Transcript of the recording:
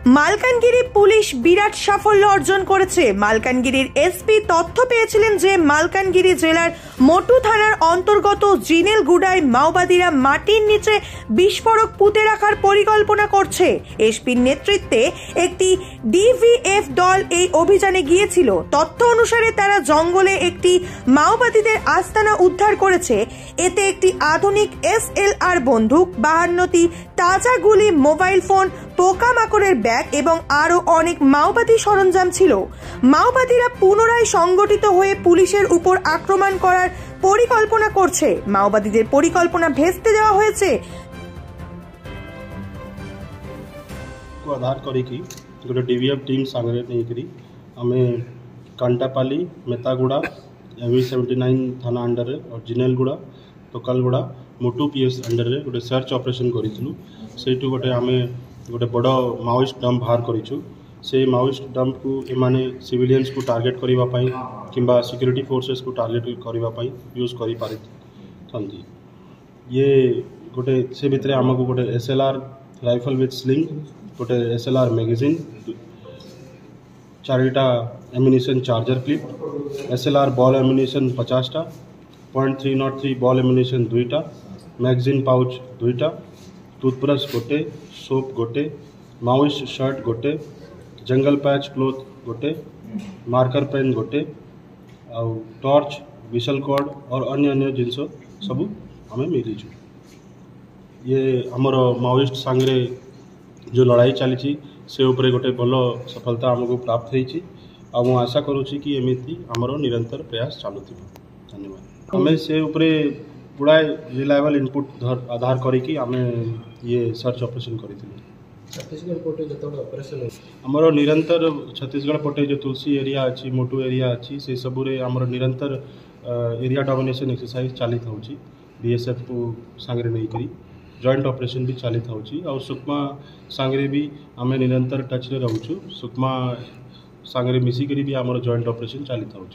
Malkangiri police বিরাট সাফল্য অর্জন করেছে। মালকানগিরির এসপি তথ্য পেয়েছিলেন যে মালকানগিরি জেলার মটু থানার অন্তর্গত জিনেলগুড়ায় মাওবাদীরা মাটির নিচে বিস্ফোরক পুঁতে রাখার পরিকল্পনা করছে। এসপির নেতৃত্বে একটি ডিভিএফ দল এই অভিযানে গিয়েছিল। তথ্য অনুসারে তারা জঙ্গলে একটি মাওবাদীদের আস্তানা উদ্ধার করেছে। এতে একটি আধুনিক SLR বন্দুক, 52টি তাজা গুলি, মোবাইল ফোন, পোকামাকড়ের ব্যাগ এবং আরো অনেক মাওবাদী সরঞ্জাম ছিল। মাওবাদীরা পুনরায় সংগঠিত হয়ে পুলিশের উপর আক্রমণ করার পরিকল্পনা করছে। মাওবাদীদের পরিকল্পনা ভেস্তে দেওয়া হয়েছে। आधार करिकी गोटे DVF टीम सांगे नहीं आम कांटापाली, मेतागुड़ा, ME79 थाना अंडर और जिनेलगुड़ा, टोकालगुड़ा, मोटू PS अंडर गोटे सर्च ऑपरेशन करूँ। से गोटे आम गोटे बड़ माओइस्ट डंप बाहर करूँ। से माओइस्ट डंप को एमाने सिविलियंस को टार्गेट करने कि सिक्योरिटी फोर्सेस को टार्गेट करने यूज कर पारि। ये गोटे से भितर आमको गोटे SLR राइफल विथ स्लिंग, गोटे SLR मैगजीन, 4टा ammunition charger clip, SLR ball ammunition 50टा, .303 बॉल एम्युनिशन 2टा, मैगजीन पाउच 2टा, टूथब्रश गोटे, सोप गोटे, माओइस्ट शर्ट गोटे, जंगल पैच क्लोथ गोटे, मार्कर पेन गोटे, टॉर्च, विशल कॉर्ड और अन्य अन्य जिनस सब आम मिलीचु। ये आमर माओइस्ट सांगे जो लड़ाई चली से उपरे गोटे भल सफलता आमको प्राप्त होती। आशा करुँची कि एमती आमर निरंतर प्रयास चलु। धन्यवाद। आम से उपरे गुड़ाए रिलायबल इनपुट आधार करिकी आम ये सर्च ऑपरेशन करें। छत्तीसगढ़ पटे जो ऑपरेशन आमर निरंतर छत्तीसगढ़ पटे जो तुलसी एरिया अच्छी, मोटू एरिया अच्छी, से सबुरे आमर निरंतर एरिया डोमिनेशन एक्सरसाइज चलित हो। BSF को सांगे नहीं करी जॉइंट ऑपरेशन भी चलित हो। सुकमा सांगे भी आम निरंतर टच रे रहूँ। सुकमा सांगे मिसिक भी आमर जॉइंट ऑपरेशन चलित हो।